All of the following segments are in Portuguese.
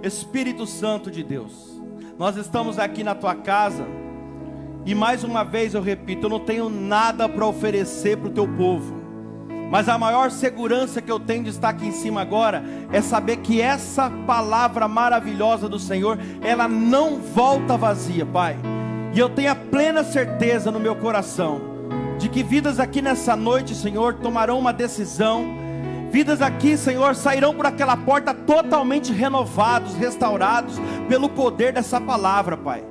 Espírito Santo de Deus, nós estamos aqui na tua casa, e mais uma vez eu repito, eu não tenho nada para oferecer para o teu povo, mas a maior segurança que eu tenho de estar aqui em cima agora, é saber que essa palavra maravilhosa do Senhor, ela não volta vazia, Pai. E eu tenho a plena certeza no meu coração, de que vidas aqui nessa noite, Senhor, tomarão uma decisão. Vidas aqui, Senhor, sairão por aquela porta totalmente renovados, restaurados, pelo poder dessa palavra, Pai.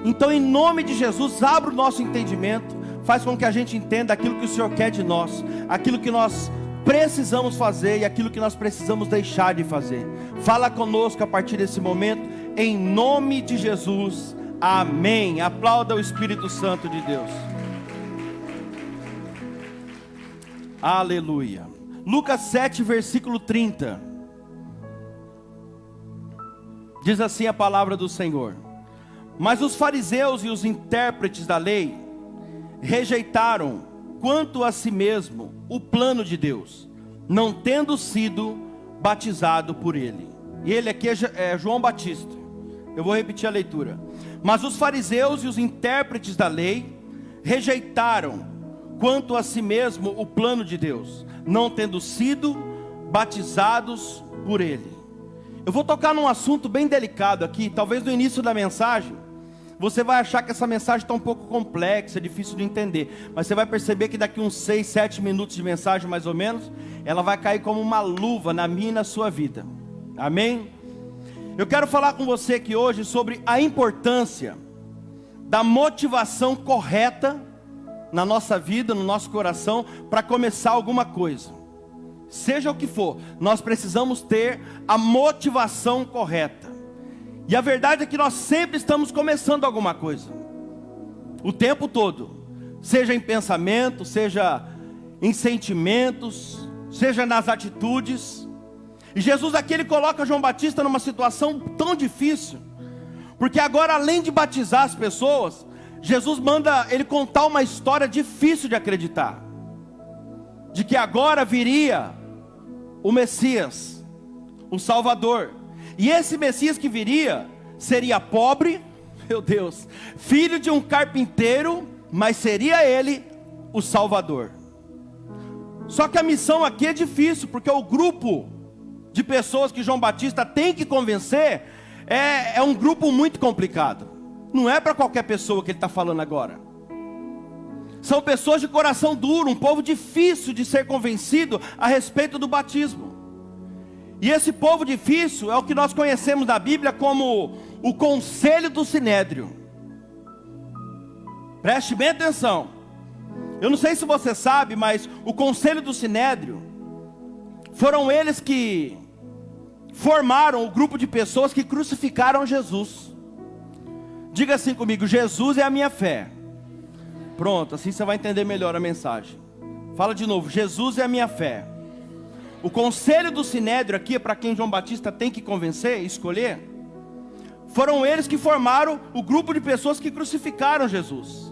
Então, em nome de Jesus, abra o nosso entendimento, faz com que a gente entenda aquilo que o Senhor quer de nós, aquilo que nós precisamos fazer e aquilo que nós precisamos deixar de fazer. Fala conosco a partir desse momento, em nome de Jesus, amém. Aplauda o Espírito Santo de Deus. Aleluia. Lucas 7, versículo 30. Diz assim a palavra do Senhor: mas os fariseus e os intérpretes da lei rejeitaram quanto a si mesmo o plano de Deus, não tendo sido batizado por ele. E ele aqui é João Batista. Eu vou repetir a leitura. Mas os fariseus e os intérpretes da lei rejeitaram quanto a si mesmo o plano de Deus, não tendo sido batizados por ele. Eu vou tocar num assunto bem delicado aqui. Talvez no início da mensagem você vai achar que essa mensagem está um pouco complexa, é difícil de entender, mas você vai perceber que daqui uns 6, 7 minutos de mensagem mais ou menos, ela vai cair como uma luva na minha e na sua vida. Amém? Eu quero falar com você aqui hoje sobre a importância da motivação correta na nossa vida, no nosso coração, para começar alguma coisa. Seja o que for, nós precisamos ter a motivação correta. E a verdade é que nós sempre estamos começando alguma coisa, o tempo todo, seja em pensamento, seja em sentimentos, seja nas atitudes. E Jesus aqui, ele coloca João Batista numa situação tão difícil, porque agora, além de batizar as pessoas, Jesus manda ele contar uma história difícil de acreditar, de que agora viria o Messias, o Salvador. E esse Messias que viria seria pobre, meu Deus, filho de um carpinteiro, mas seria ele o Salvador. Só que a missão aqui é difícil, porque o grupo de pessoas que João Batista tem que convencer é um grupo muito complicado. Não é para qualquer pessoa que ele está falando agora. São pessoas de coração duro, um povo difícil de ser convencido a respeito do batismo. E esse povo difícil é o que nós conhecemos da Bíblia como o conselho do Sinédrio. Preste bem atenção. Eu não sei se você sabe, mas o conselho do Sinédrio foram eles que formaram o grupo de pessoas que crucificaram Jesus. Diga assim comigo: Jesus é a minha fé. Pronto, assim você vai entender melhor a mensagem. Fala de novo: Jesus é a minha fé. O conselho do Sinédrio aqui, para quem João Batista tem que convencer, escolher, foram eles que formaram o grupo de pessoas que crucificaram Jesus.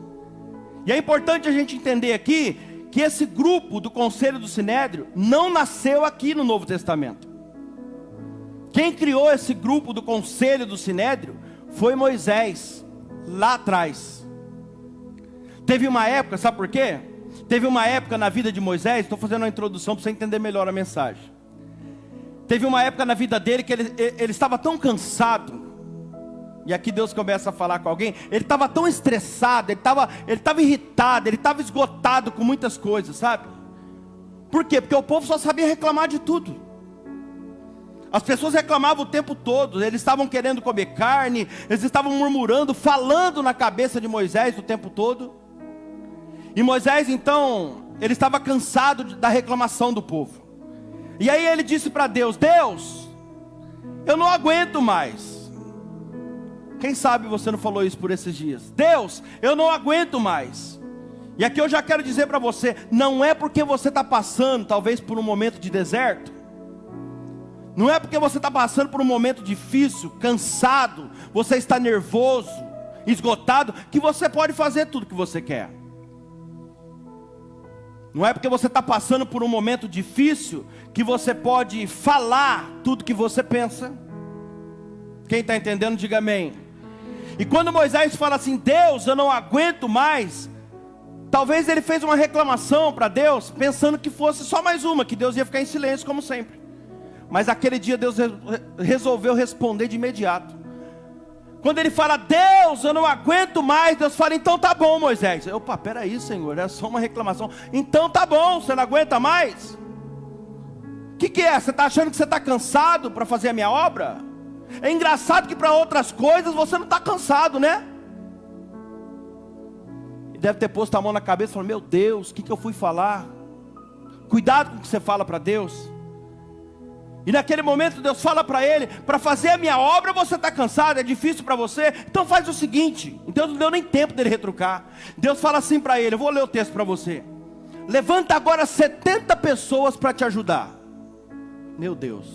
E é importante a gente entender aqui que esse grupo do conselho do Sinédrio não nasceu aqui no Novo Testamento. Quem criou esse grupo do conselho do Sinédrio foi Moisés, lá atrás. Teve uma época, sabe por quê? Teve uma época na vida de Moisés, estou fazendo uma introdução para você entender melhor a mensagem. Teve uma época na vida dele que ele estava tão cansado, e aqui Deus começa a falar com alguém, ele estava tão estressado, ele estava irritado, ele estava esgotado com muitas coisas, sabe? Por quê? Porque o povo só sabia reclamar de tudo. As pessoas reclamavam o tempo todo, eles estavam querendo comer carne, eles estavam murmurando, falando na cabeça de Moisés o tempo todo. E Moisés então, ele estava cansado da reclamação do povo. E aí ele disse para Deus: Deus, eu não aguento mais. Quem sabe você não falou isso por esses dias? Deus, eu não aguento mais. E aqui eu já quero dizer para você, não é porque você está passando talvez por um momento de deserto, não é porque você está passando por um momento difícil, cansado, você está nervoso, esgotado, que você pode fazer tudo que você quer. Não é porque você está passando por um momento difícil que você pode falar tudo que você pensa. Quem está entendendo, diga amém. E quando Moisés fala assim, Deus, eu não aguento mais, talvez ele fez uma reclamação para Deus, pensando que fosse só mais uma, que Deus ia ficar em silêncio como sempre. Mas aquele dia Deus resolveu responder de imediato. Quando ele fala, Deus, eu não aguento mais, Deus fala, então tá bom, Moisés. Opa, peraí, Senhor, é só uma reclamação. Então tá bom, você não aguenta mais? O que é? Você está achando que você está cansado para fazer a minha obra? É engraçado que para outras coisas você não está cansado, né? Deve ter posto a mão na cabeça e falado, meu Deus, o que eu fui falar? Cuidado com o que você fala para Deus. E naquele momento Deus fala para ele, para fazer a minha obra você está cansado, é difícil para você, então faz o seguinte. Então não deu nem tempo dele retrucar. Deus fala assim para ele, eu vou ler o texto para você. Levanta agora 70 pessoas para te ajudar. Meu Deus,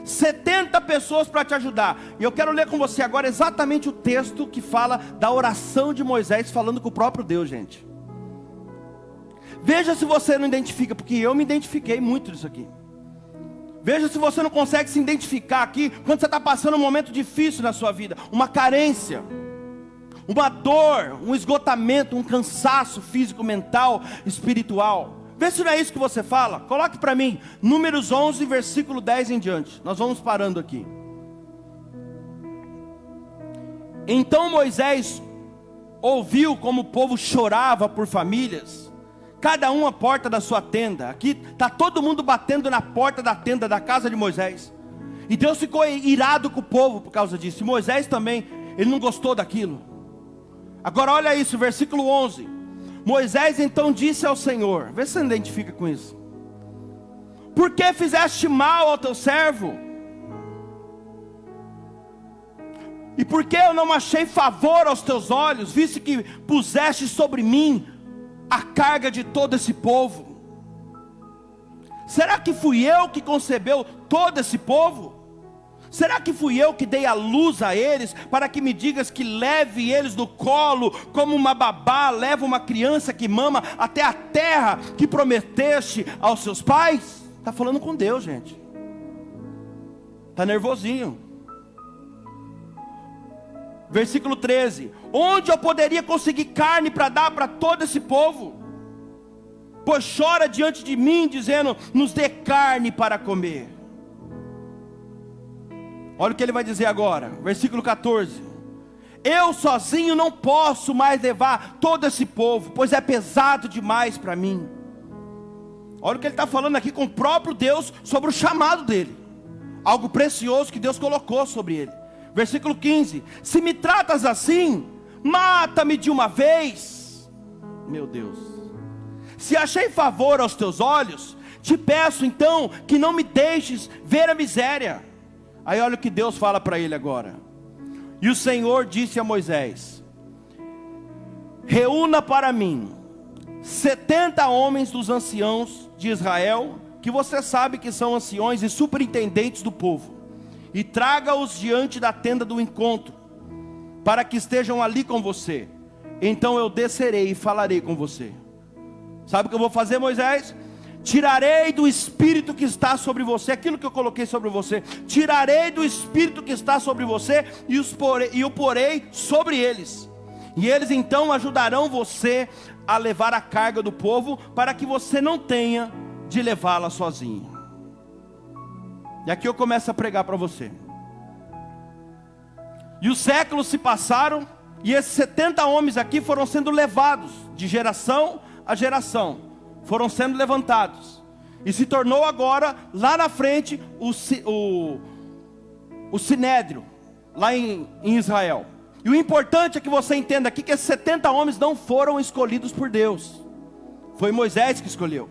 70 pessoas para te ajudar. E eu quero ler com você agora exatamente o texto que fala da oração de Moisés falando com o próprio Deus, gente. Veja se você não identifica, porque eu me identifiquei muito disso aqui. Veja se você não consegue se identificar aqui, quando você está passando um momento difícil na sua vida, uma carência, uma dor, um esgotamento, um cansaço físico, mental, espiritual. Vê se não é isso que você fala. Coloque para mim, Números 11, versículo 10 em diante. Nós vamos parando aqui. Então Moisés ouviu como o povo chorava por famílias, cada um à porta da sua tenda. Aqui está todo mundo batendo na porta da tenda da casa de Moisés. E Deus ficou irado com o povo por causa disso. E Moisés também, ele não gostou daquilo. Agora olha isso, versículo 11. Moisés então disse ao Senhor, vê se você identifica com isso. Por que fizeste mal ao teu servo? E por que eu não achei favor aos teus olhos, visto que puseste sobre mim a carga de todo esse povo? Será que fui eu que concebeu todo esse povo? Será que fui eu que dei a luz a eles, para que me digas que leve eles no colo, como uma babá leva uma criança que mama, até a terra que prometeste aos seus pais? Está falando com Deus, gente. Está nervosinho. Versículo 13. Onde eu poderia conseguir carne para dar para todo esse povo? Pois chora diante de mim, dizendo, nos dê carne para comer. Olha o que ele vai dizer agora, versículo 14. Eu sozinho não posso mais levar todo esse povo, pois é pesado demais para mim. Olha o que ele está falando aqui com o próprio Deus, sobre o chamado dele. Algo precioso que Deus colocou sobre ele. Versículo 15. Se me tratas assim, mata-me de uma vez. Meu Deus. Se achei favor aos teus olhos, te peço então que não me deixes ver a miséria. Aí olha o que Deus fala para ele agora. E o Senhor disse a Moisés, reúna para mim 70 homens dos anciãos de Israel, que você sabe que são anciões e superintendentes do povo, e traga-os diante da tenda do encontro, para que estejam ali com você. Então eu descerei e falarei com você. Sabe o que eu vou fazer, Moisés? Tirarei do espírito que está sobre você, aquilo que eu coloquei sobre você, tirarei do espírito que está sobre você e o porei sobre eles. E eles então ajudarão você a levar a carga do povo, para que você não tenha de levá-la sozinho. E aqui eu começo a pregar para você. E os séculos se passaram, e esses 70 homens aqui foram sendo levados de geração a geração. Foram sendo levantados. E se tornou agora, lá na frente, o Sinédrio, lá em Israel. E o importante é que você entenda aqui que esses 70 homens não foram escolhidos por Deus. Foi Moisés que escolheu.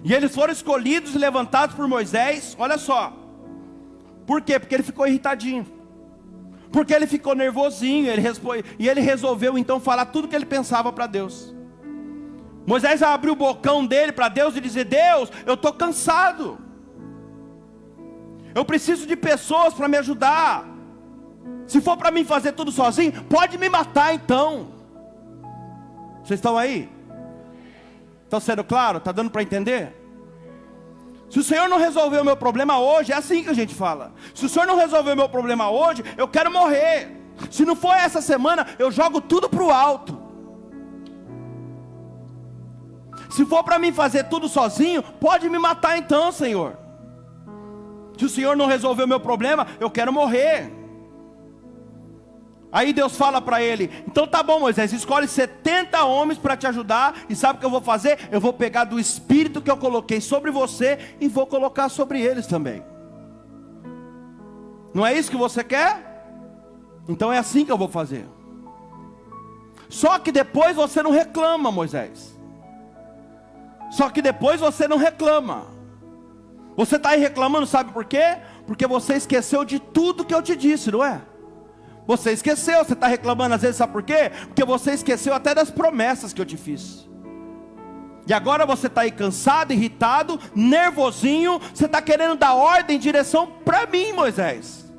E eles foram escolhidos e levantados por Moisés, olha só. Por quê? Porque ele ficou irritadinho. Porque ele ficou nervosinho, e ele resolveu então falar tudo que ele pensava para Deus. Moisés abriu o bocão dele para Deus e dizer, Deus, eu estou cansado. Eu preciso de pessoas para me ajudar. Se for para mim fazer tudo sozinho, pode me matar então. Vocês estão aí? Estão sendo claro? Está dando para entender? Se o Senhor não resolver o meu problema hoje, é assim que a gente fala. Se o Senhor não resolver o meu problema hoje, eu quero morrer. Se não for essa semana, eu jogo tudo para o alto. Se for para mim fazer tudo sozinho, pode me matar então, Senhor. Se o Senhor não resolver o meu problema, eu quero morrer. Aí Deus fala para ele: então tá bom, Moisés, escolhe 70 homens para te ajudar. E sabe o que eu vou fazer? Eu vou pegar do espírito que eu coloquei sobre você e vou colocar sobre eles também. Não é isso que você quer? Então é assim que eu vou fazer. Só que depois você não reclama, Moisés. Só que depois você não reclama. Você está aí reclamando, sabe por quê? Porque você esqueceu de tudo que eu te disse, não é? Você esqueceu, você está reclamando às vezes, sabe por quê? Porque você esqueceu até das promessas que eu te fiz. E agora você está aí cansado, irritado, nervosinho. Você está querendo dar ordem em direção para mim, Moisés.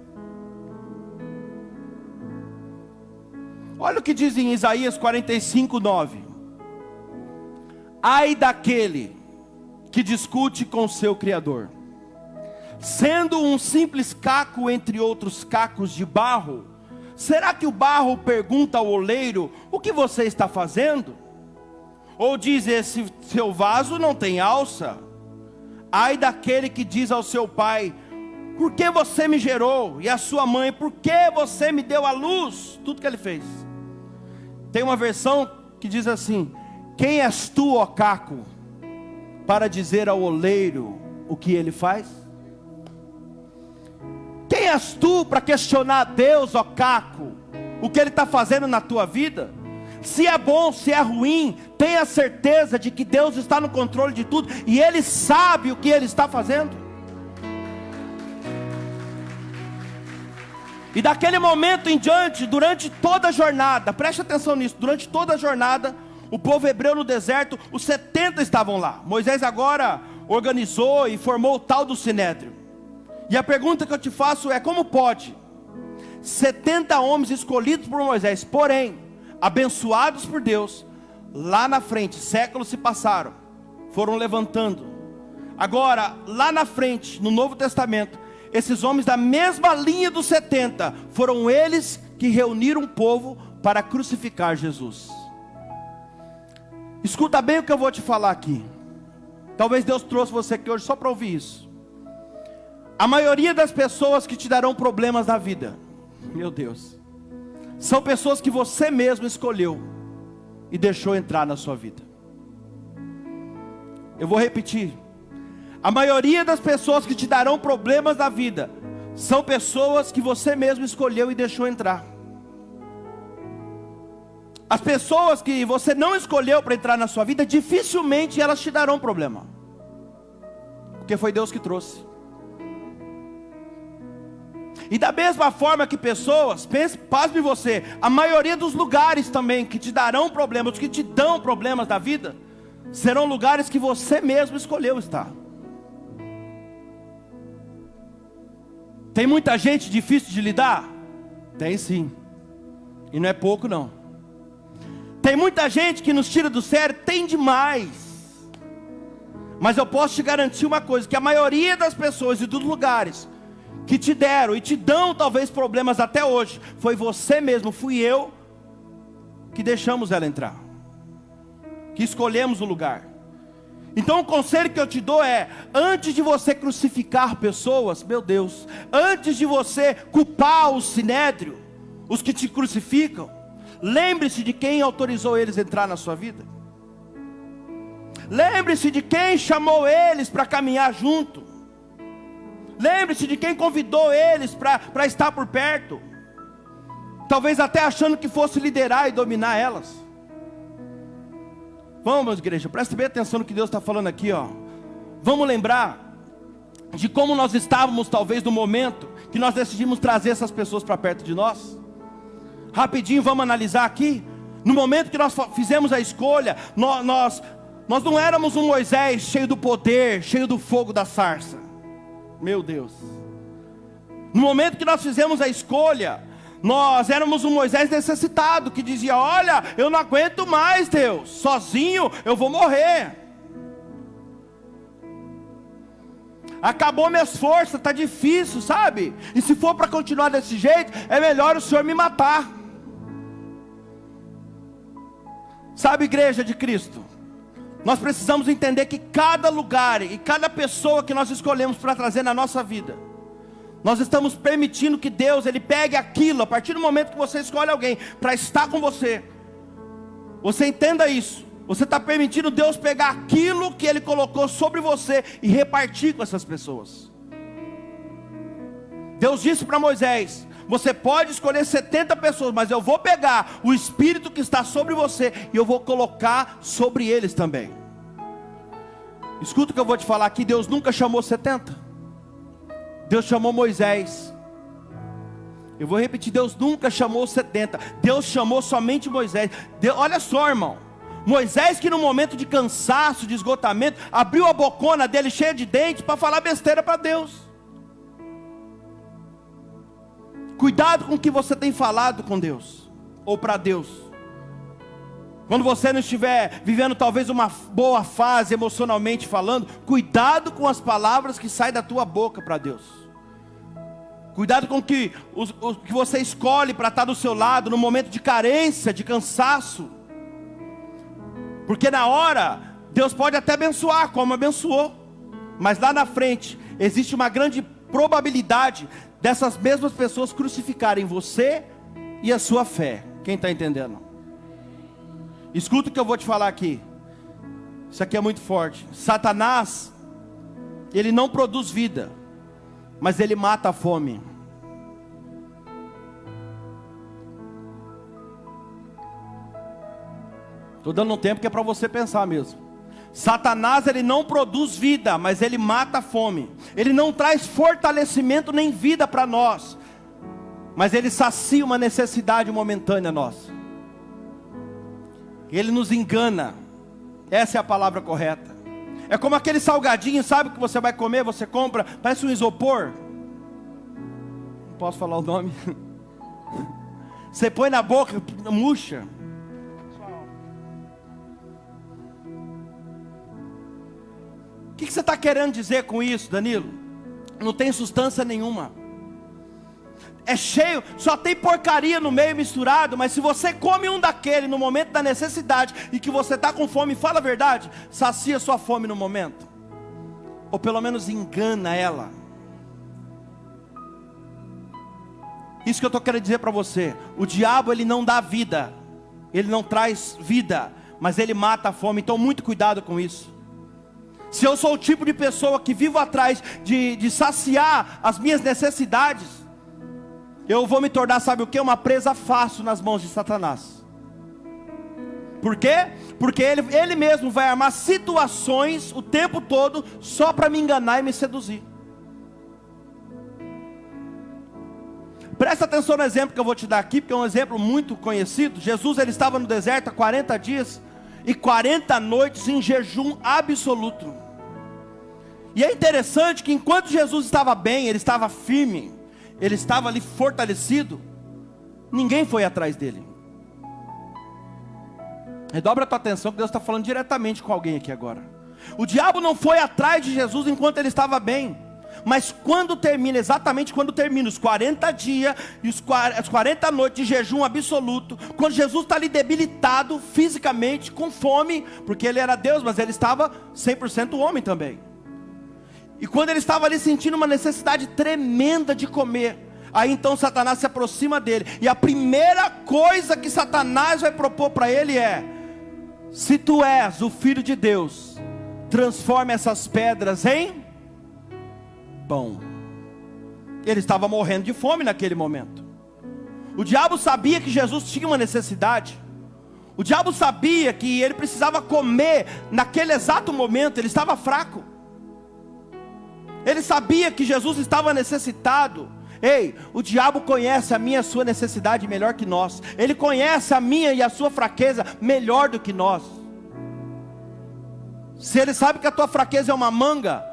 Olha o que diz em Isaías 45:9. Ai daquele que discute com seu Criador, sendo um simples caco entre outros cacos de barro. Será que o barro pergunta ao oleiro: o que você está fazendo? Ou diz: esse seu vaso não tem alça? Ai daquele que diz ao seu pai: por que você me gerou? E a sua mãe: por que você me deu à luz? Tudo que ele fez. Tem uma versão que diz assim: quem és tu, ó caco, para dizer ao oleiro o que ele faz? Quem és tu para questionar a Deus, ó caco, o que Ele está fazendo na tua vida? Se é bom, se é ruim, tenha certeza de que Deus está no controle de tudo, e Ele sabe o que Ele está fazendo. E daquele momento em diante, durante toda a jornada, preste atenção nisso, durante toda a jornada, o povo hebreu no deserto, os 70 estavam lá. Moisés agora organizou e formou o tal do Sinédrio. E a pergunta que eu te faço é: como pode 70 homens escolhidos por Moisés, porém abençoados por Deus, lá na frente, séculos se passaram, foram levantando, agora lá na frente, no Novo Testamento, esses homens da mesma linha dos 70, foram eles que reuniram o povo para crucificar Jesus. Escuta bem o que eu vou te falar aqui. Talvez Deus trouxe você aqui hoje só para ouvir isso. A maioria das pessoas que te darão problemas na vida, meu Deus, são pessoas que você mesmo escolheu e deixou entrar na sua vida. Eu vou repetir. A maioria das pessoas que te darão problemas na vida são pessoas que você mesmo escolheu e deixou entrar. As pessoas que você não escolheu para entrar na sua vida, dificilmente elas te darão problema, porque foi Deus que trouxe. E da mesma forma que pessoas, pasme você, a maioria dos lugares também que te darão problemas, que te dão problemas da vida, serão lugares que você mesmo escolheu estar. Tem muita gente difícil de lidar? Tem sim. E não é pouco não. Tem muita gente que nos tira do sério? Tem demais. Mas eu posso te garantir uma coisa, que a maioria das pessoas e dos lugares que te deram e te dão talvez problemas até hoje, foi você mesmo, fui eu, que deixamos ela entrar, que escolhemos o lugar. Então o conselho que eu te dou é: antes de você crucificar pessoas, meu Deus, antes de você culpar o sinédrio, os que te crucificam, lembre-se de quem autorizou eles a entrar na sua vida. Lembre-se de quem chamou eles para caminhar junto. Lembre-se de quem convidou eles para estar por perto, talvez até achando que fosse liderar e dominar elas. Vamos, igreja, preste bem atenção no que Deus está falando aqui, ó. Vamos lembrar de como nós estávamos talvez no momento que nós decidimos trazer essas pessoas para perto de nós. Rapidinho, vamos analisar aqui. No momento que nós fizemos a escolha, nós não éramos um Moisés cheio do poder, cheio do fogo da sarça. Meu Deus. No momento que nós fizemos a escolha, nós éramos um Moisés necessitado, que dizia: olha, eu não aguento mais, Deus, sozinho eu vou morrer. Acabou minhas forças, está difícil, sabe? E se for para continuar desse jeito, é melhor o Senhor me matar. Sabe, igreja de Cristo, nós precisamos entender que cada lugar e cada pessoa que nós escolhemos para trazer na nossa vida, nós estamos permitindo que Deus, Ele pegue aquilo. A partir do momento que você escolhe alguém para estar com você, você entenda isso. Você está permitindo Deus pegar aquilo que Ele colocou sobre você e repartir com essas pessoas. Deus disse para Moisés: você pode escolher 70 pessoas, mas eu vou pegar o Espírito que está sobre você e eu vou colocar sobre eles também. Escuta o que eu vou te falar aqui. Deus nunca chamou 70. Deus chamou Moisés. Eu vou repetir, Deus nunca chamou 70. Deus chamou somente Moisés. Olha só, irmão, Moisés, que no momento de cansaço, de esgotamento, abriu a bocona dele cheia de dentes para falar besteira para Deus. Cuidado com o que você tem falado com Deus, ou para Deus. Quando você não estiver vivendo talvez uma boa fase emocionalmente falando, cuidado com as palavras que saem da tua boca para Deus. Cuidado com o que você escolhe para estar do seu lado no momento de carência, de cansaço. Porque na hora, Deus pode até abençoar, como abençoou. Mas lá na frente, existe uma grande probabilidade dessas mesmas pessoas crucificarem você e a sua fé. Quem está entendendo? Escuta o que eu vou te falar aqui. Isso aqui é muito forte. Satanás, ele não produz vida, mas ele mata a fome. Estou dando um tempo que é para você pensar mesmo. Satanás, ele não produz vida, mas ele mata a fome. Ele não traz fortalecimento nem vida para nós, mas ele sacia uma necessidade momentânea nossa. Ele nos engana. Essa é a palavra correta. É como aquele salgadinho, sabe, que você vai comer, você compra, parece um isopor. Não posso falar o nome. Você põe na boca, murcha. O que você está querendo dizer com isso, Danilo? Não tem substância nenhuma. É cheio, só tem porcaria no meio misturado. Mas se você come um daquele no momento da necessidade e que você está com fome, fala a verdade, sacia sua fome no momento, ou pelo menos engana ela. Isso que eu estou querendo dizer para você. O diabo, ele não dá vida, ele não traz vida, mas ele mata a fome. Então muito cuidado com isso. Se eu sou o tipo de pessoa que vivo atrás de saciar as minhas necessidades, eu vou me tornar, sabe o que? Uma presa fácil nas mãos de Satanás. Por quê? Porque ele mesmo vai armar situações o tempo todo só para me enganar e me seduzir. Presta atenção no exemplo que eu vou te dar aqui, porque é um exemplo muito conhecido. Jesus, ele estava no deserto há 40 dias e 40 noites em jejum absoluto. E é interessante que enquanto Jesus estava bem, ele estava firme, ele estava ali fortalecido, ninguém foi atrás dele. Redobra a tua atenção que Deus está falando diretamente com alguém aqui agora. O diabo não foi atrás de Jesus enquanto ele estava bem. Mas quando termina, exatamente quando termina os 40 dias e as 40 noites de jejum absoluto, quando Jesus está ali debilitado fisicamente, com fome, porque ele era Deus, mas ele estava 100% homem também. E quando ele estava ali sentindo uma necessidade tremenda de comer, aí então Satanás se aproxima dele, e a primeira coisa que Satanás vai propor para ele é: se tu és o Filho de Deus, transforme essas pedras em pão. Ele estava morrendo de fome naquele momento. O diabo sabia que Jesus tinha uma necessidade. O diabo sabia que ele precisava comer naquele exato momento. Ele estava fraco. Ele sabia que Jesus estava necessitado. Ei, o diabo conhece a minha e a sua necessidade melhor que nós. Ele conhece a minha e a sua fraqueza melhor do que nós. Se ele sabe que a tua fraqueza é uma manga,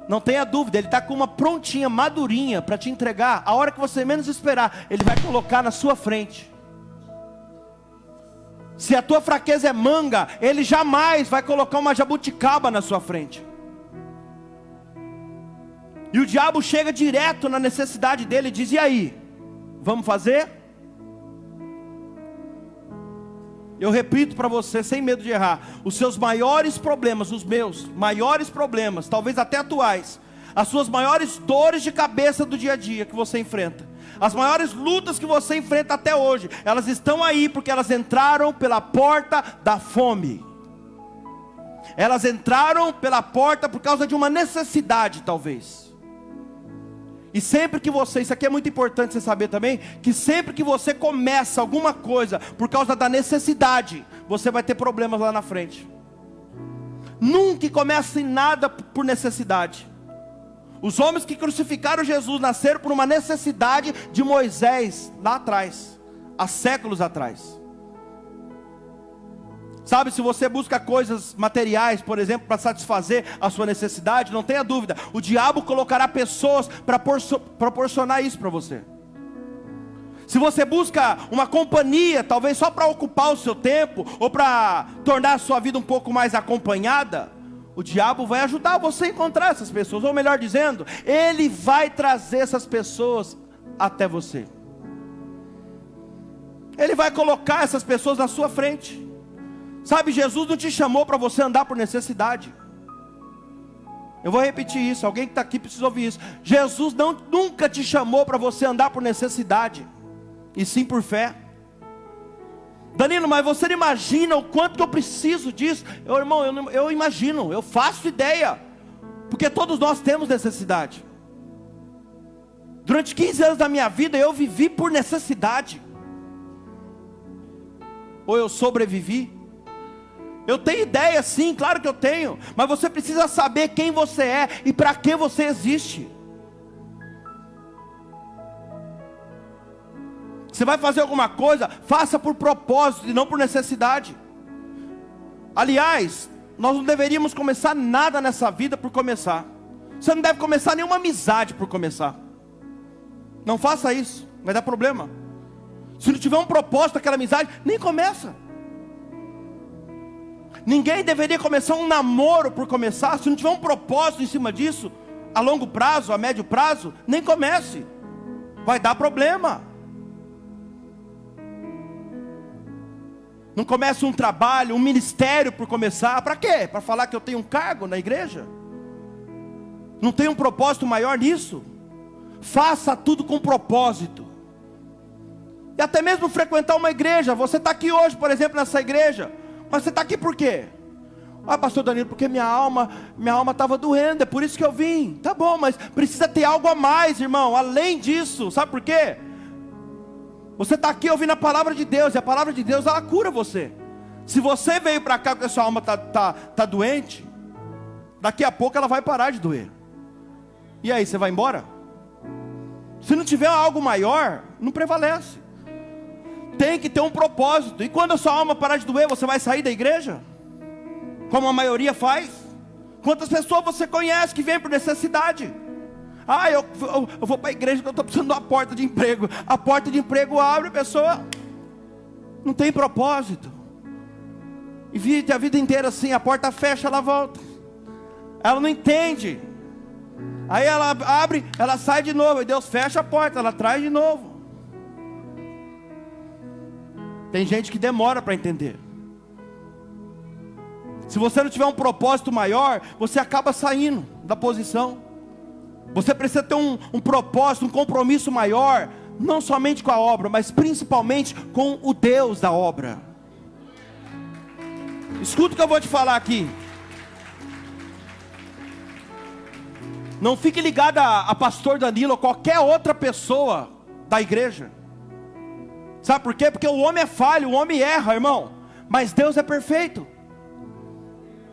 não tenha dúvida, ele está com uma prontinha, madurinha para te entregar. A hora que você menos esperar, ele vai colocar na sua frente. Se a tua fraqueza é manga, ele jamais vai colocar uma jabuticaba na sua frente. E o diabo chega direto na necessidade dele e diz: e aí, vamos fazer? Eu repito para você, sem medo de errar, os seus maiores problemas, os meus maiores problemas, talvez até atuais, as suas maiores dores de cabeça do dia a dia que você enfrenta, as maiores lutas que você enfrenta até hoje, elas estão aí porque elas entraram pela porta da fome. Elas entraram pela porta por causa de uma necessidade, talvez. E sempre que você, isso aqui é muito importante você saber também, que sempre que você começa alguma coisa por causa da necessidade, você vai ter problemas lá na frente. Nunca comece nada por necessidade. Os homens que crucificaram Jesus nasceram por uma necessidade de Moisés lá atrás, há séculos atrás. Sabe, se você busca coisas materiais, por exemplo, para satisfazer a sua necessidade, não tenha dúvida, o diabo colocará pessoas para proporcionar isso para você. Se você busca uma companhia, talvez só para ocupar o seu tempo, ou para tornar a sua vida um pouco mais acompanhada, o diabo vai ajudar você a encontrar essas pessoas, ou melhor dizendo, ele vai trazer essas pessoas até você. Ele vai colocar essas pessoas na sua frente. Sabe, Jesus não te chamou para você andar por necessidade. Eu vou repetir isso, alguém que está aqui precisa ouvir isso. Jesus nunca te chamou para você andar por necessidade, e sim por fé. Danilo, mas você não imagina o quanto que eu preciso disso? Eu imagino, eu faço ideia, porque todos nós temos necessidade. Durante 15 anos da minha vida eu vivi por necessidade, ou eu sobrevivi. Eu tenho ideia sim, claro que eu tenho, mas você precisa saber quem você é e para que você existe. Você vai fazer alguma coisa, faça por propósito e não por necessidade. Aliás, nós não deveríamos começar nada nessa vida por começar. Você não deve começar nenhuma amizade por começar. Não faça isso, vai dar problema. Se não tiver um propósito aquela amizade, nem começa. Ninguém deveria começar um namoro por começar. Se não tiver um propósito em cima disso, a longo prazo, a médio prazo, nem comece, vai dar problema. Não comece um trabalho, um ministério por começar. Para quê? Para falar que eu tenho um cargo na igreja? Não tem um propósito maior nisso? Faça tudo com propósito. E até mesmo frequentar uma igreja. Você está aqui hoje, por exemplo, nessa igreja, mas você está aqui por quê? Ah, pastor Danilo, porque minha alma estava doendo, é por isso que eu vim. Tá bom, mas precisa ter algo a mais, irmão, além disso. Sabe por quê? Você está aqui ouvindo a palavra de Deus, e a palavra de Deus, ela cura você. Se você veio para cá porque a sua alma tá doente, daqui a pouco ela vai parar de doer. E aí, você vai embora? Se não tiver algo maior, não prevalece. Tem que ter um propósito. E quando a sua alma parar de doer, você vai sair da igreja? Como a maioria faz? Quantas pessoas você conhece que vêm por necessidade? Ah, eu vou para a igreja porque eu estou precisando de uma porta de emprego. A porta de emprego abre, a pessoa não tem propósito. E vive a vida inteira assim, a porta fecha, ela volta. Ela não entende. Aí ela abre, ela sai de novo, e Deus fecha a porta, ela traz de novo. Tem gente que demora para entender. Se você não tiver um propósito maior, você acaba saindo da posição. Você precisa ter um propósito, um compromisso maior, não somente com a obra, mas principalmente com o Deus da obra. Escuta o que eu vou te falar aqui. Não fique ligado a pastor Danilo ou qualquer outra pessoa da igreja. Sabe por quê? Porque o homem é falho, o homem erra, irmão, mas Deus é perfeito.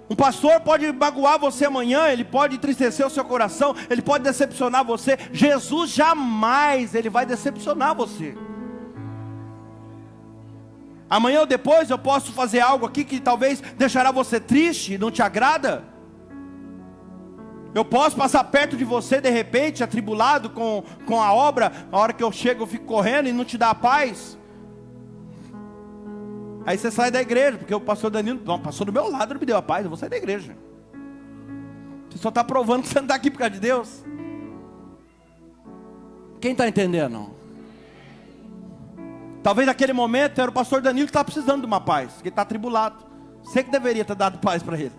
Um pastor pode magoar você amanhã, ele pode entristecer o seu coração, ele pode decepcionar você. Jesus jamais ele vai decepcionar você. Amanhã ou depois eu posso fazer algo aqui que talvez deixará você triste, não te agrada. Eu posso passar perto de você de repente, atribulado com a obra. A hora que eu chego eu fico correndo e não te dá a paz. Aí você sai da igreja, porque o pastor Danilo passou do meu lado, não me deu a paz, eu vou sair da igreja. Você só está provando que você não está aqui por causa de Deus. Quem está entendendo? Talvez naquele momento era o pastor Danilo que estava precisando de uma paz, que está atribulado. Você que deveria ter dado paz para ele.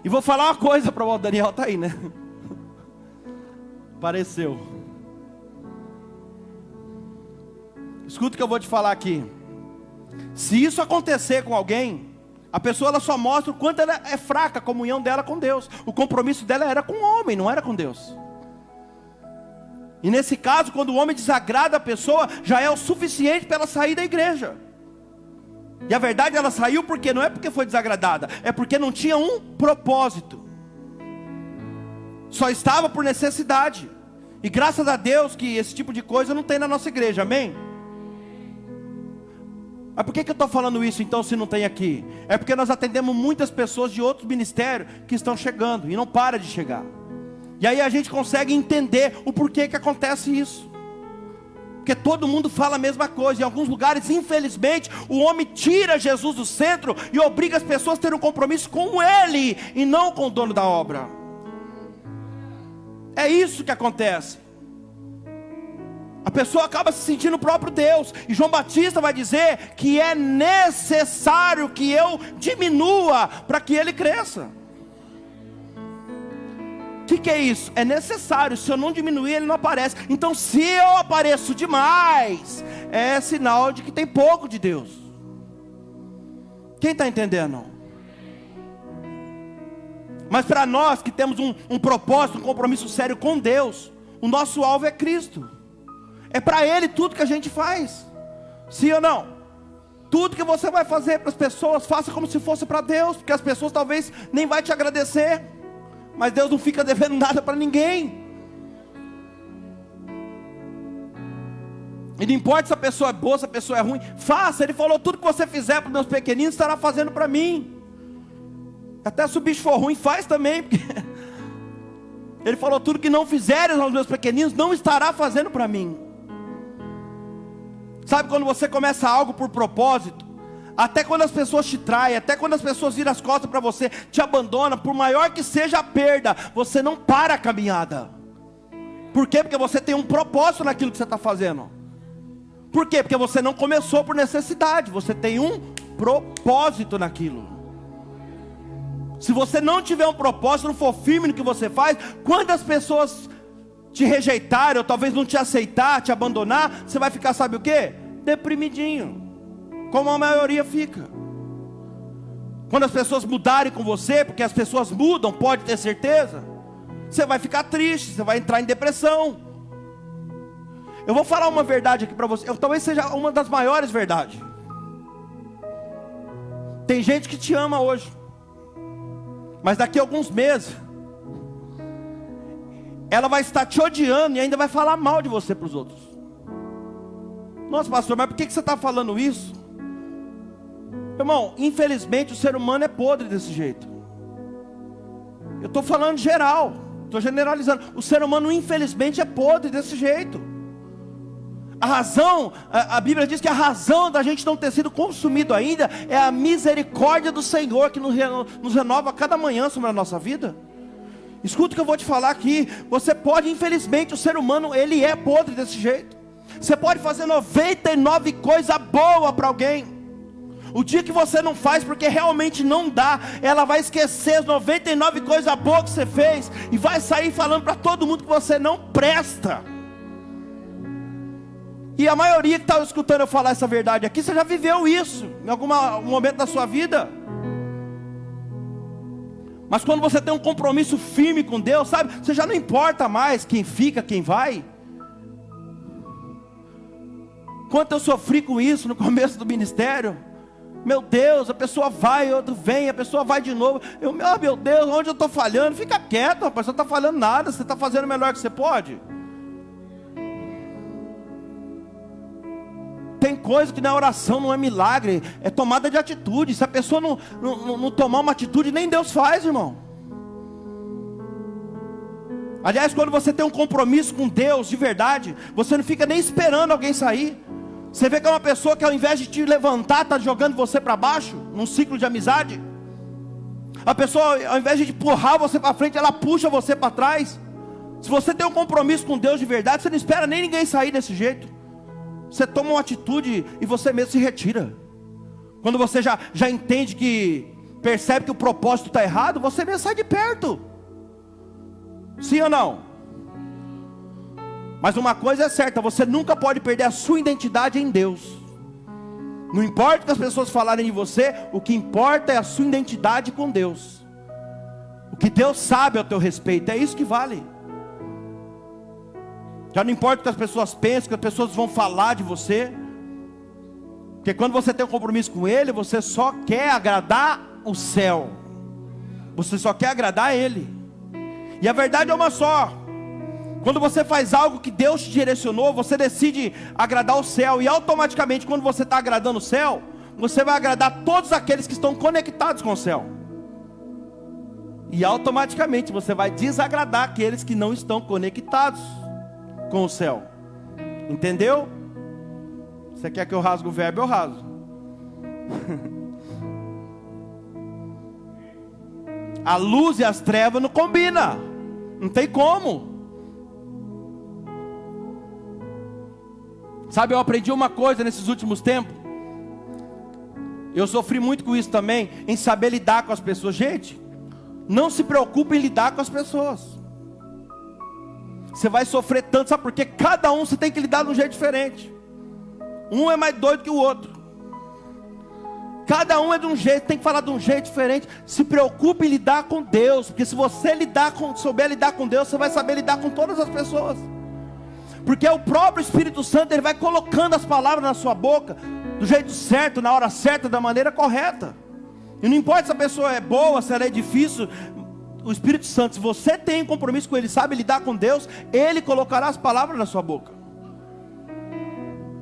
E vou falar uma coisa para o Daniel, está aí, né? Apareceu. Escuta o que eu vou te falar aqui. Se isso acontecer com alguém, a pessoa ela só mostra o quanto ela é fraca, a comunhão dela com Deus. O compromisso dela era com o homem, não era com Deus. E nesse caso, quando o homem desagrada a pessoa, já é o suficiente para ela sair da igreja. E a verdade, ela saiu porque não é porque foi desagradada, é porque não tinha um propósito. Só estava por necessidade. E graças a Deus que esse tipo de coisa não tem na nossa igreja, amém? Mas por que eu estou falando isso então se não tem aqui? É porque nós atendemos muitas pessoas de outros ministérios que estão chegando e não para de chegar. E aí a gente consegue entender o porquê que acontece isso. Porque todo mundo fala a mesma coisa. Em alguns lugares, infelizmente, o homem tira Jesus do centro e obriga as pessoas a terem um compromisso com ele e não com o dono da obra. É isso que acontece. A pessoa acaba se sentindo o próprio Deus. E João Batista vai dizer que é necessário que eu diminua para que ele cresça. O que é isso? É necessário. Se eu não diminuir, ele não aparece. Então se eu apareço demais, é sinal de que tem pouco de Deus. Quem está entendendo? Mas para nós que temos um propósito, um compromisso sério com Deus, o nosso alvo é Cristo. É para Ele tudo que a gente faz. Sim ou não? Tudo que você vai fazer para as pessoas, faça como se fosse para Deus. Porque as pessoas talvez nem vai te agradecer. Mas Deus não fica devendo nada para ninguém. E não importa se a pessoa é boa, se a pessoa é ruim. Faça, Ele falou, tudo que você fizer para os meus pequeninos, estará fazendo para mim. Até se o bicho for ruim, faz também, porque Ele falou, tudo que não fizeres aos meus pequeninos, não estará fazendo para mim. Sabe quando você começa algo por propósito, até quando as pessoas te traem, até quando as pessoas viram as costas para você, te abandonam, por maior que seja a perda, você não para a caminhada. Por quê? Porque você tem um propósito naquilo que você está fazendo. Por quê? Porque você não começou por necessidade, você tem um propósito naquilo. Se você não tiver um propósito, não for firme no que você faz, quantas pessoas te rejeitarem, ou talvez não te aceitar, te abandonar, você vai ficar, sabe o quê? Deprimidinho, como a maioria fica. Quando as pessoas mudarem com você, porque as pessoas mudam, pode ter certeza, você vai ficar triste, você vai entrar em depressão. Eu vou falar uma verdade aqui para você, talvez seja uma das maiores verdades. Tem gente que te ama hoje, mas daqui a alguns meses ela vai estar te odiando e ainda vai falar mal de você para os outros. Nossa, pastor, mas por que você está falando isso? Irmão, infelizmente o ser humano é podre desse jeito. Eu estou falando geral, estou generalizando. O ser humano infelizmente é podre desse jeito. A razão, a Bíblia diz que a razão da gente não ter sido consumido ainda é a misericórdia do Senhor que nos renova a cada manhã sobre a nossa vida. Escuta o que eu vou te falar aqui. Você pode, infelizmente, o ser humano, ele é podre desse jeito. Você pode fazer 99 coisas boas para alguém. O dia que você não faz porque realmente não dá, ela vai esquecer as 99 coisas boas que você fez e vai sair falando para todo mundo que você não presta. E a maioria que está escutando eu falar essa verdade aqui, você já viveu isso em algum momento da sua vida. Mas quando você tem um compromisso firme com Deus, sabe, você já não importa mais quem fica, quem vai. Quanto eu sofri com isso no começo do ministério. Meu Deus, a pessoa vai, outro vem, a pessoa vai de novo. Meu Deus, onde eu estou falhando? Fica quieto, rapaz, você não está falhando nada, você está fazendo o melhor que você pode. Tem coisa que na oração não é milagre, é tomada de atitude. Se a pessoa não tomar uma atitude, nem Deus faz, irmão. Aliás, quando você tem um compromisso com Deus de verdade, você não fica nem esperando alguém sair. Você vê que é uma pessoa que ao invés de te levantar, está jogando você para baixo, num ciclo de amizade. A pessoa, ao invés de empurrar você para frente, ela puxa você para trás. Se você tem um compromisso com Deus de verdade, você não espera nem ninguém sair desse jeito. Você toma uma atitude e você mesmo se retira. Quando você já entende que, percebe que o propósito está errado, você mesmo sai de perto. Sim ou não? Mas uma coisa é certa, você nunca pode perder a sua identidade em Deus. Não importa o que as pessoas falarem de você, o que importa é a sua identidade com Deus. O que Deus sabe ao teu respeito, é isso que vale. Já não importa o que as pessoas pensam, o que as pessoas vão falar de você. Porque quando você tem um compromisso com Ele, você só quer agradar o céu. Você só quer agradar Ele. E a verdade é uma só. Quando você faz algo que Deus te direcionou, você decide agradar o céu. E automaticamente, quando você está agradando o céu, você vai agradar todos aqueles que estão conectados com o céu. E automaticamente você vai desagradar aqueles que não estão conectados com o céu. Entendeu? Você quer que eu rasgue o verbo? Eu rasgo. A luz e as trevas não combinam. Não tem como. Sabe, eu aprendi uma coisa nesses últimos tempos. Eu sofri muito com isso também, em saber lidar com as pessoas. Gente, não se preocupe em lidar com as pessoas. Você vai sofrer tanto, sabe por quê? Cada um você tem que lidar de um jeito diferente. Um é mais doido que o outro. Cada um é de um jeito, tem que falar de um jeito diferente. Se preocupe em lidar com Deus, porque se você souber lidar com Deus, você vai saber lidar com todas as pessoas. Porque o próprio Espírito Santo, ele vai colocando as palavras na sua boca, do jeito certo, na hora certa, da maneira correta. E não importa se a pessoa é boa, se ela é difícil, o Espírito Santo, se você tem um compromisso com Ele, sabe lidar com Deus, Ele colocará as palavras na sua boca.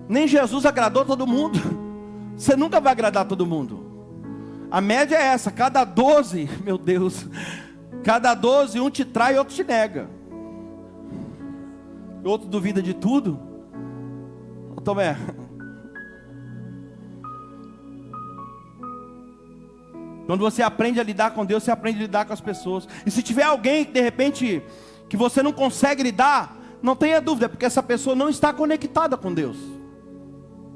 Nem Jesus agradou todo mundo. Você nunca vai agradar todo mundo. A média é essa, cada 12, meu Deus, cada 12, um te trai e outro te nega. Outro duvida de tudo. Ô Tomé, quando você aprende a lidar com Deus, você aprende a lidar com as pessoas. E se tiver alguém que de repente, que você não consegue lidar, não tenha dúvida, porque essa pessoa não está conectada com Deus.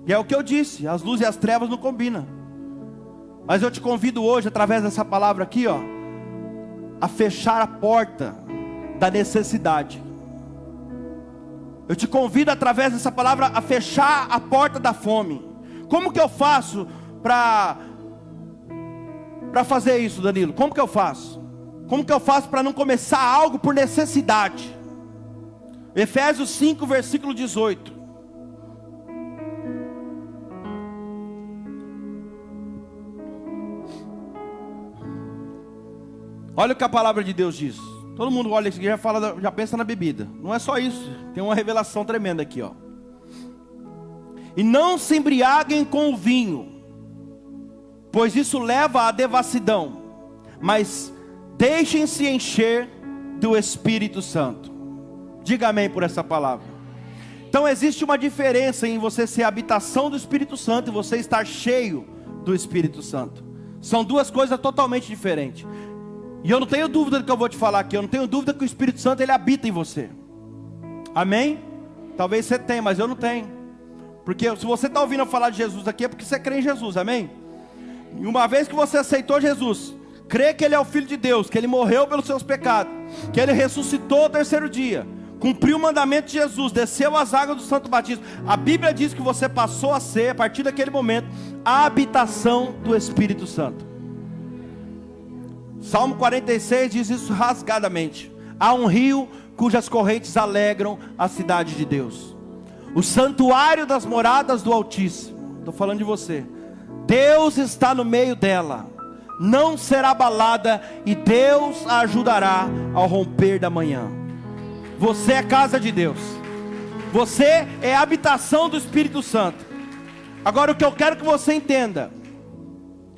E é o que eu disse, as luzes e as trevas não combinam. Mas eu te convido hoje, através dessa palavra aqui, ó, a fechar a porta da necessidade. Eu te convido, através dessa palavra, a fechar a porta da fome. Como que eu faço para fazer isso, Danilo? Como que eu faço? Como que eu faço para não começar algo por necessidade? Efésios 5, versículo 18. Olha o que a palavra de Deus diz. Todo mundo olha isso aqui e já pensa na bebida. Não é só isso. Tem uma revelação tremenda aqui, ó. E não se embriaguem com o vinho, pois isso leva à devassidão. Mas deixem-se encher do Espírito Santo. Diga amém por essa palavra. Então existe uma diferença em você ser a habitação do Espírito Santo e você estar cheio do Espírito Santo. São duas coisas totalmente diferentes. E eu não tenho dúvida do que eu vou te falar aqui. Eu não tenho dúvida que o Espírito Santo, ele habita em você. Amém? Talvez você tenha, mas eu não tenho. Porque se você está ouvindo eu falar de Jesus aqui, é porque você crê em Jesus, amém? E uma vez que você aceitou Jesus, crê que Ele é o Filho de Deus, que Ele morreu pelos seus pecados, que Ele ressuscitou ao terceiro dia, cumpriu o mandamento de Jesus, desceu as águas do santo batismo. A Bíblia diz que você passou a ser, a partir daquele momento, a habitação do Espírito Santo. Salmo 46 diz isso rasgadamente. Há um rio cujas correntes alegram a cidade de Deus, o santuário das moradas do Altíssimo. Estou falando de você. Deus está no meio dela, não será abalada, e Deus a ajudará ao romper da manhã. Você é casa de Deus, você é a habitação do Espírito Santo. Agora o que eu quero que você entenda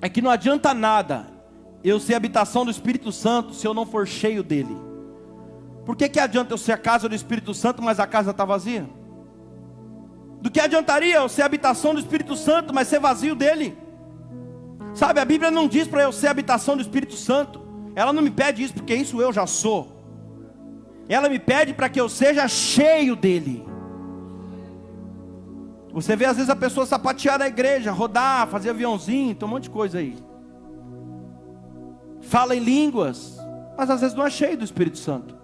é que não adianta nada eu ser a habitação do Espírito Santo se eu não for cheio dele. Por que adianta eu ser a casa do Espírito Santo, mas a casa está vazia? Do que adiantaria eu ser a habitação do Espírito Santo, mas ser vazio dele? Sabe, a Bíblia não diz para eu ser habitação do Espírito Santo. Ela não me pede isso, porque isso eu já sou. Ela me pede para que eu seja cheio dele. Você vê às vezes a pessoa sapatear na igreja, rodar, fazer aviãozinho, tem um monte de coisa aí. Fala em línguas, mas às vezes não é cheio do Espírito Santo.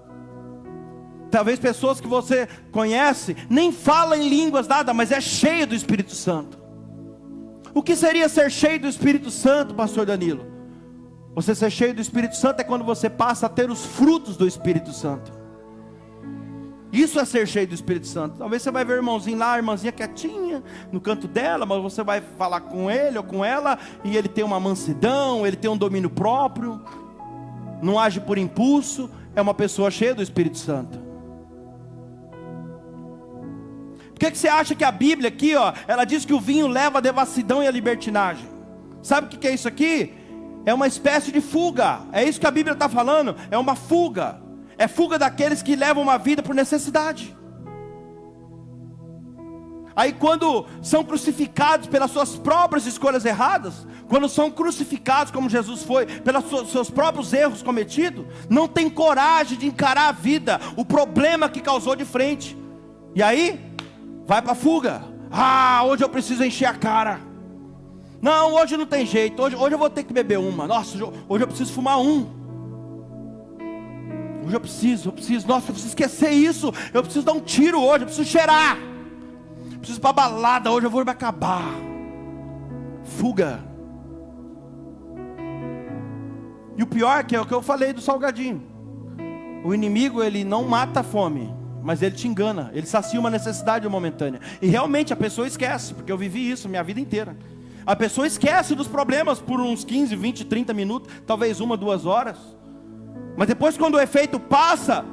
Talvez pessoas que você conhece, nem fala em línguas nada, mas é cheio do Espírito Santo. O que seria ser cheio do Espírito Santo, pastor Danilo? Você ser cheio do Espírito Santo é quando você passa a ter os frutos do Espírito Santo. Isso é ser cheio do Espírito Santo. Talvez você vai ver o irmãozinho lá, a irmãzinha quietinha, no canto dela, mas você vai falar com ele ou com ela, e ele tem uma mansidão, ele tem um domínio próprio, não age por impulso, é uma pessoa cheia do Espírito Santo. Por que você acha que a Bíblia aqui, ó, ela diz que o vinho leva a devassidão e a libertinagem? Sabe o que é isso aqui? É uma espécie de fuga. É isso que a Bíblia está falando, é uma fuga. É fuga daqueles que levam uma vida por necessidade. Aí quando são crucificados pelas suas próprias escolhas erradas, quando são crucificados como Jesus foi, pelos seus próprios erros cometidos, não tem coragem de encarar a vida, o problema que causou de frente. E aí, vai para a fuga. Hoje eu preciso encher a cara. Não, hoje não tem jeito, hoje eu vou ter que beber uma. Nossa, hoje eu preciso fumar um. Hoje eu preciso, nossa, eu preciso esquecer isso. Eu preciso dar um tiro hoje, eu preciso cheirar. Eu preciso ir para balada, hoje eu vou me acabar. Fuga. E o pior é o que eu falei do salgadinho. O inimigo, ele não mata a fome, mas ele te engana, ele sacia uma necessidade momentânea. E realmente a pessoa esquece, porque eu vivi isso minha vida inteira. A pessoa esquece dos problemas por uns 15, 20, 30 minutos, talvez 1, 2 horas. Mas depois, quando o efeito passa,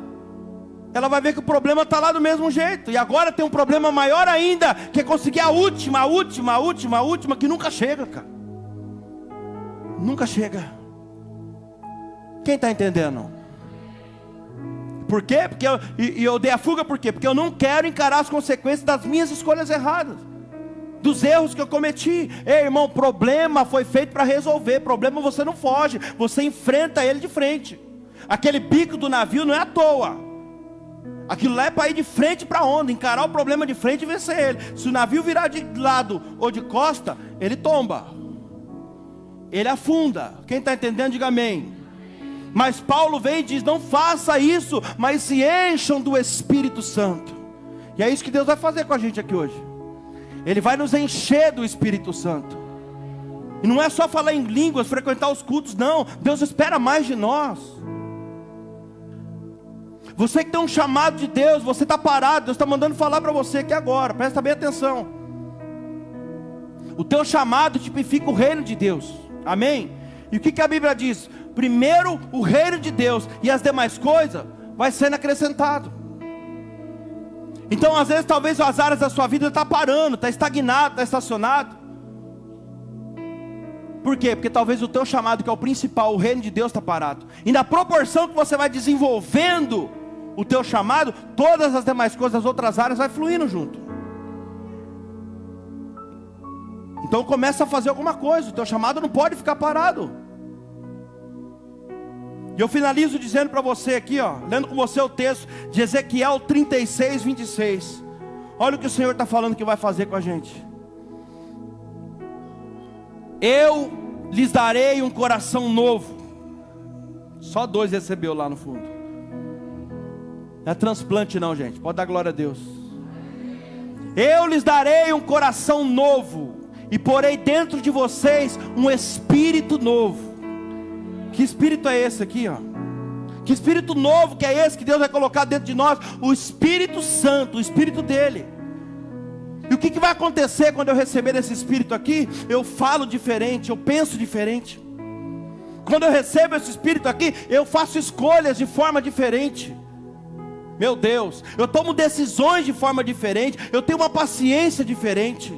ela vai ver que o problema está lá do mesmo jeito. E agora tem um problema maior ainda, que é conseguir a última, que nunca chega, cara. Nunca chega. Quem está entendendo? Por quê? Porque eu dei a fuga, por quê? Porque eu não quero encarar as consequências das minhas escolhas erradas, dos erros que eu cometi. Ei, irmão, problema foi feito para resolver. Problema você não foge, você enfrenta ele de frente. Aquele bico do navio não é à toa. Aquilo lá é para ir de frente para a onda, encarar o problema de frente e vencer ele. Se o navio virar de lado ou de costa, ele tomba, ele afunda. Quem está entendendo, diga amém. Mas Paulo vem e diz: não faça isso, mas se encham do Espírito Santo. E é isso que Deus vai fazer com a gente aqui hoje. Ele vai nos encher do Espírito Santo. E não é só falar em línguas, frequentar os cultos, não. Deus espera mais de nós. Você que tem um chamado de Deus, você está parado, Deus está mandando falar para você aqui agora, presta bem atenção. O teu chamado tipifica o reino de Deus, amém? E o que a Bíblia diz? Primeiro o reino de Deus, e as demais coisas vai sendo acrescentado. Então às vezes talvez as áreas da sua vida estão parando, está estagnado, está estacionado. Por quê? Porque talvez o teu chamado, que é o principal, o reino de Deus, está parado. E na proporção que você vai desenvolvendo o teu chamado, todas as demais coisas, as outras áreas vai fluindo junto. Então começa a fazer alguma coisa. O teu chamado não pode ficar parado. E eu finalizo dizendo para você aqui, ó, lendo com você o texto de Ezequiel 36, 26. Olha o que o Senhor está falando que vai fazer com a gente. Eu lhes darei um coração novo. Só 2 recebeu lá no fundo. Não é transplante não, gente, pode dar glória a Deus. Eu lhes darei um coração novo, e porei dentro de vocês um espírito novo. Que espírito é esse aqui, ó? Que espírito novo que é esse que Deus vai colocar dentro de nós? O Espírito Santo, o Espírito dele. E o que vai acontecer quando eu receber esse Espírito aqui? Eu falo diferente, eu penso diferente. Quando eu recebo esse Espírito aqui, eu faço escolhas de forma diferente. Meu Deus, eu tomo decisões de forma diferente, eu tenho uma paciência diferente.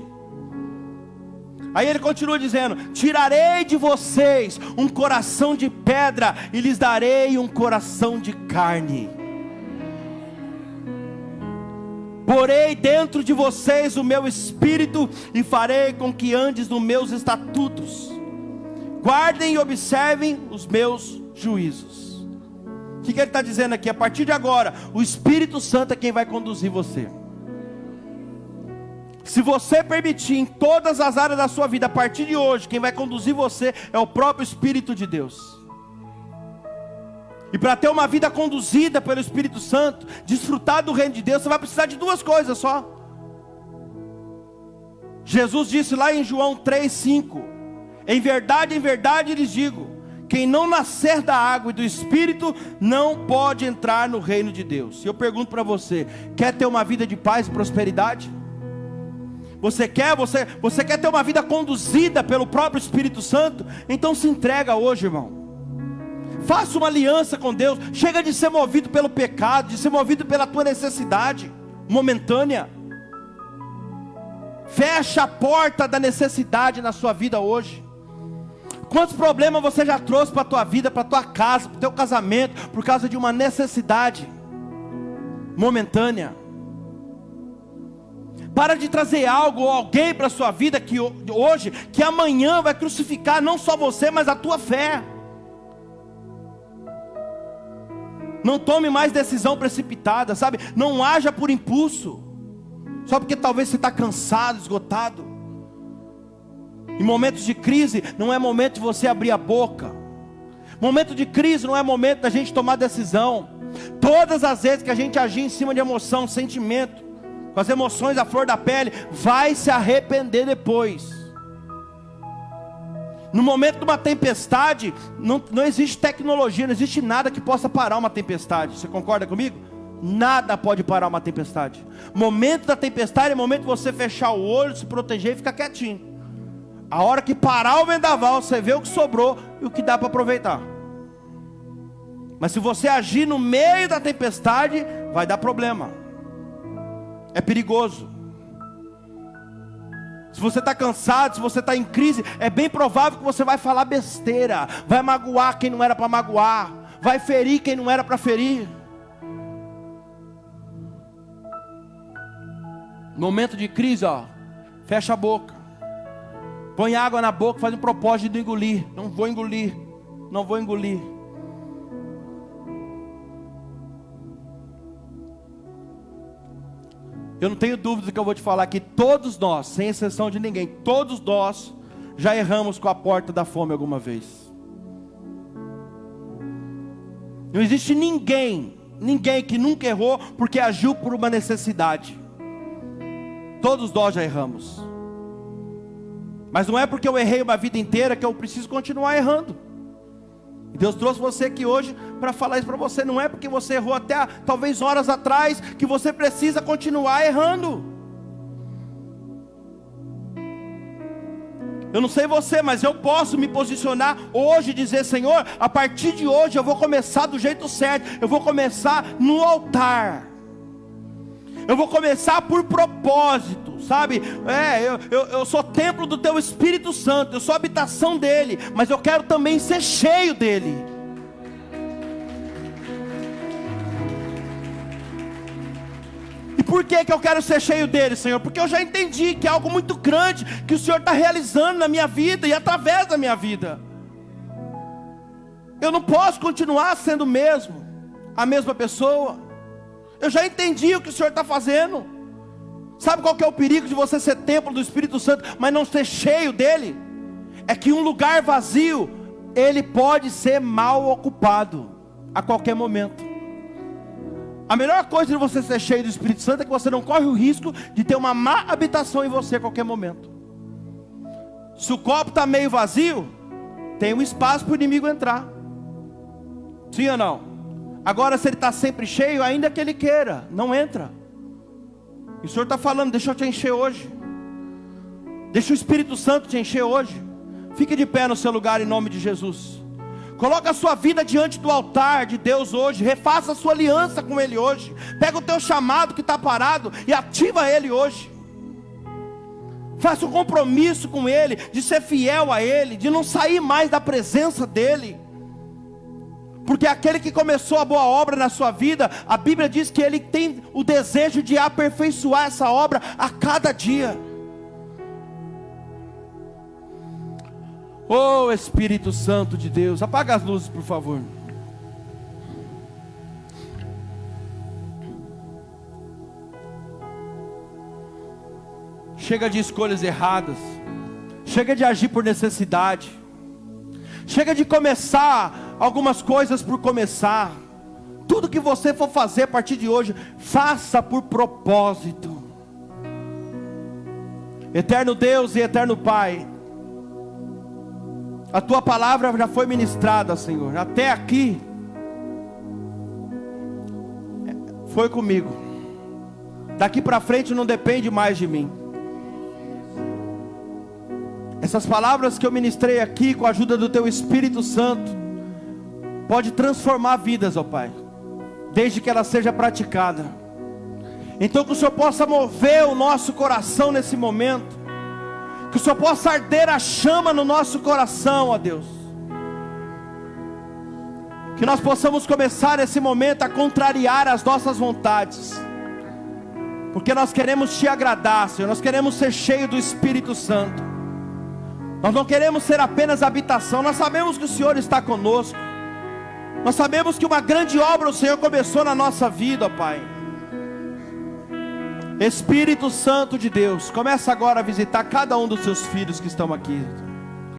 Aí ele continua dizendo: tirarei de vocês um coração de pedra e lhes darei um coração de carne. Porei dentro de vocês o meu espírito e farei com que andes nos meus estatutos. guardem e observem os meus juízos. O que ele está dizendo aqui? A partir de agora, o Espírito Santo é quem vai conduzir você. Se você permitir em todas as áreas da sua vida, a partir de hoje, quem vai conduzir você é o próprio Espírito de Deus. E para ter uma vida conduzida pelo Espírito Santo, desfrutar do reino de Deus, você vai precisar de duas coisas só. Jesus disse lá em João 3,5: em verdade lhes digo, quem não nascer da água e do Espírito, não pode entrar no reino de Deus. E eu pergunto para você, quer ter uma vida de paz e prosperidade? Você quer ter uma vida conduzida pelo próprio Espírito Santo? Então se entrega hoje, irmão. Faça uma aliança com Deus. Chega de ser movido pelo pecado, de ser movido pela tua necessidade momentânea. Fecha a porta da necessidade na sua vida hoje. Quantos problemas você já trouxe para a tua vida, para a tua casa, para o teu casamento, por causa de uma necessidade momentânea? Para de trazer algo ou alguém para a sua vida que hoje, que amanhã vai crucificar não só você, mas a tua fé. Não tome mais decisão precipitada, sabe? Não haja por impulso, só porque talvez você está cansado, esgotado. Em momentos de crise, não é momento de você abrir a boca. Momento de crise não é momento da gente tomar decisão. Todas as vezes que a gente agir em cima de emoção, sentimento, com as emoções à flor da pele, vai se arrepender depois. No momento de uma tempestade, não existe tecnologia, não existe nada que possa parar uma tempestade. Você concorda comigo? Nada pode parar uma tempestade. Momento da tempestade é momento de você fechar o olho, se proteger e ficar quietinho. A hora que parar o vendaval, você vê o que sobrou e o que dá para aproveitar. Mas se você agir no meio da tempestade, vai dar problema. É perigoso. Se você está cansado, se você está em crise, é bem provável que você vai falar besteira, vai magoar quem não era para magoar, vai ferir quem não era para ferir. Momento de crise, fecha a boca, põe água na boca, faz um propósito de engolir. Não vou engolir, não vou engolir. Eu não tenho dúvida do que eu vou te falar aqui. Todos nós, sem exceção de ninguém, todos nós já erramos com a porta da fome alguma vez. Não existe ninguém que nunca errou porque agiu por uma necessidade. Todos nós já erramos. Mas não é porque eu errei uma vida inteira que eu preciso continuar errando. Deus trouxe você aqui hoje para falar isso para você. Não é porque você errou até talvez horas atrás que você precisa continuar errando. Eu não sei você, mas eu posso me posicionar hoje e dizer: Senhor, a partir de hoje eu vou começar do jeito certo. Eu vou começar no altar. Eu vou começar por propósito, sabe? Eu sou templo do teu Espírito Santo, eu sou habitação dele, mas eu quero também ser cheio dele. E por que eu quero ser cheio dele, Senhor? Porque eu já entendi que é algo muito grande que o Senhor está realizando na minha vida e através da minha vida. Eu não posso continuar sendo a mesma pessoa. Eu já entendi o que o Senhor está fazendo. Sabe qual que é o perigo de você ser templo do Espírito Santo, mas não ser cheio dele? É que um lugar vazio, ele pode ser mal ocupado a qualquer momento. A melhor coisa de você ser cheio do Espírito Santo é que você não corre o risco de ter uma má habitação em você a qualquer momento. Se o copo está meio vazio, tem um espaço para o inimigo entrar. Sim ou não? Agora, se ele está sempre cheio, ainda que ele queira, não entra. E o Senhor está falando: deixa eu te encher hoje. Deixa o Espírito Santo te encher hoje. Fique de pé no seu lugar em nome de Jesus. Coloca a sua vida diante do altar de Deus hoje. Refaça a sua aliança com Ele hoje. Pega o teu chamado que está parado e ativa ele hoje. Faça um compromisso com Ele, de ser fiel a Ele, de não sair mais da presença dEle. Porque aquele que começou a boa obra na sua vida, a Bíblia diz que Ele tem o desejo de aperfeiçoar essa obra a cada dia. Oh Espírito Santo de Deus, apaga as luzes, por favor. Chega de escolhas erradas. Chega de agir por necessidade. Chega de começar algumas coisas por começar. Tudo que você for fazer a partir de hoje, faça por propósito. Eterno Deus e eterno Pai, a Tua palavra já foi ministrada, Senhor. Até aqui foi comigo. Daqui para frente não depende mais de mim. Essas palavras que eu ministrei aqui, com a ajuda do Teu Espírito Santo, pode transformar vidas, ó Pai, desde que ela seja praticada. Então que o Senhor possa mover o nosso coração nesse momento, que o Senhor possa arder a chama no nosso coração, ó Deus, que nós possamos começar esse momento a contrariar as nossas vontades, porque nós queremos Te agradar, Senhor. Nós queremos ser cheios do Espírito Santo. Nós não queremos ser apenas habitação. Nós sabemos que o Senhor está conosco. Nós sabemos que uma grande obra o Senhor começou na nossa vida, ó Pai. Espírito Santo de Deus, começa agora a visitar cada um dos Seus filhos que estão aqui.